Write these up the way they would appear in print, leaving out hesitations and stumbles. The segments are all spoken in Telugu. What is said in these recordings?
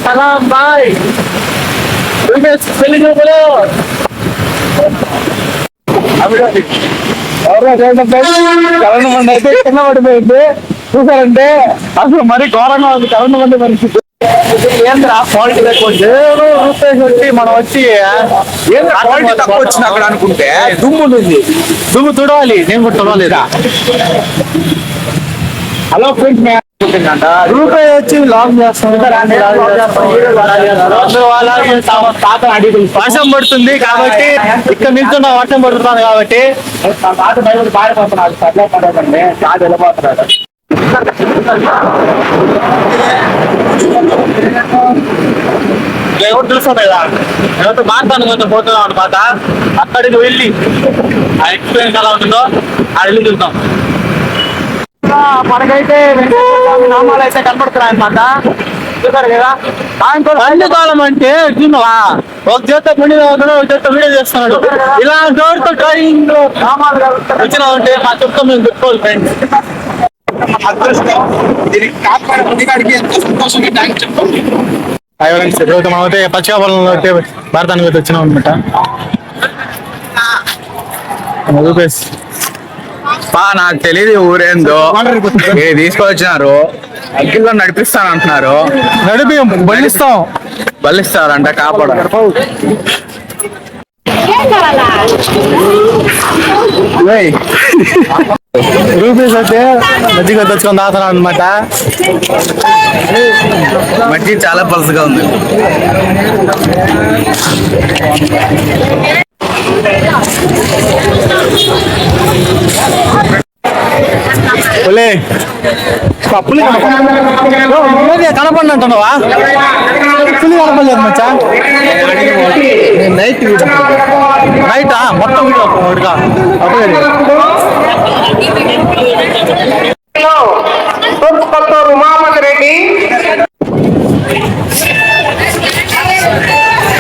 సలాం బాయ్ పెళ్లి చూపులు కరెంట్ మంది అయితే కింద పడిపోయింది. చూసారంటే అసలు మరీ ఘోరంగా ఉంది కరెంట్ మంది పరిస్థితి. ఏంద్రా క్వాలిటీ తక్కువ రూపేష్ వచ్చి మనం వచ్చి క్వాలిటీ తక్కువ వచ్చింది అక్కడ అనుకుంటే దుమ్ము ఉంది. దుమ్ము తుడవాలి, నేను కూడా తుడవలేదా. హలో ఫ్రెండ్స్, రూపాయి వచ్చి లాంగ్ చేస్తాం. వర్షం పడుతుంది కాబట్టి ఇక్కడ నిల్చున్న వర్షం పడుతున్నాను కాబట్టి తాత బయట పారిపోతున్నాడు. సర్లే పడకండి, తాత వెళ్ళిపోతున్నాడు. ఎవరు తెలుసుకోండి కదా, ఎవరితో మాట్లాడుతూ పోతున్నాం అనమాట. అక్కడికి వెళ్ళి ఆ ఎక్స్పీరియన్స్ ఎలా ఉంటుందో ఆ వెళ్ళి చూద్దాం. మనకైతే నామాలు అయితే కనపడుతున్నాయి అనమాట. చూసారు కదా, అన్ని కాలం అంటే చూన్నావా, ఒక చేత ముండి అవుతున్నాడు, ఒక చేత వీడియో చేస్తున్నాడు. ఇలాంటి వాటితో డ్రాయింగ్ నామాలు వచ్చినా ఉంటే మా చెప్తాం మేము పెట్టుకోవాలి ఫ్రెండ్స్. ఇప్పుడు మనం అయితే పచ్చికాపాలంలో అయితే భారతానికి అయితే వచ్చినాం అనమాట. రూపేష్ నాకు తెలియదు ఊరేందో తీసుకొచ్చినారు. అగ్గిలో నడిపిస్తాను అంటున్నారు. నడిపి బలిస్తారంట. కాపాడ రూపీస్ అయితే మజ్జిగ తెచ్చుకొని తాగుతున్నాం అనమాట. మజ్జిగ చాలా పలుసుగా ఉంది. పప్పులు కనపడి అంటున్నావా? పులి కనపడలేదు మచ్చా. నైటా మొత్తం ఉమాపతి రెడ్డి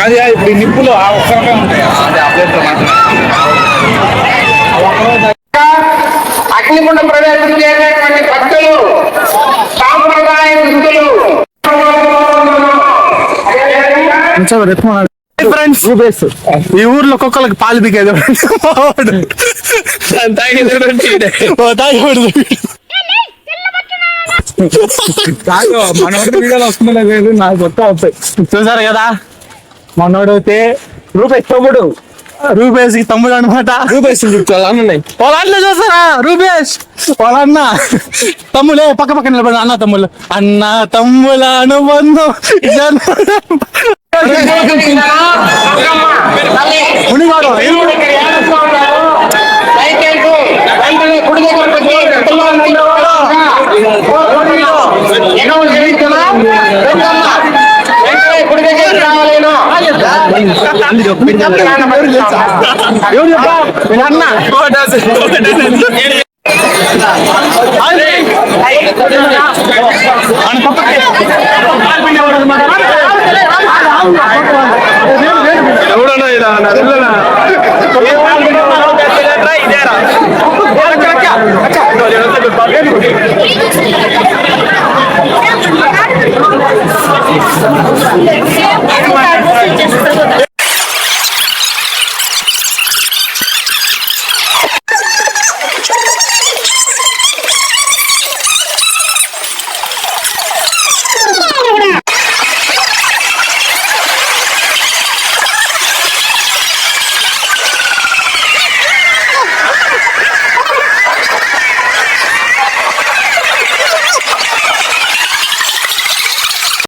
అది ఇప్పుడు నిప్పులు ఒక్కరికే ఉంటాయి. అగ్నిగుండ ప్రవేశం చేసేటువంటి భక్తులు సాంప్రదాయ దుస్తులు. ఫ్రెండ్స్, ఈ ఊర్లో కుక్కలకి పాలు దిగేది మనోడి వీడియోలో వస్తుందో లేదు నాకు కొత్త అవుతాయి. చూసారు కదా, మనోడైతే రూపేష్ తమ్ముడు, రూపేష్ తమ్ముడు అనమాట. రూపేష్ వాళ్ళ చూసారా, రూపేష్ వాళ్ళ అన్న తమ్ములే పక్క పక్క నిలబడి అన్న తమ్ముళ్ళు, అన్న తమ్ముల అనుబంధం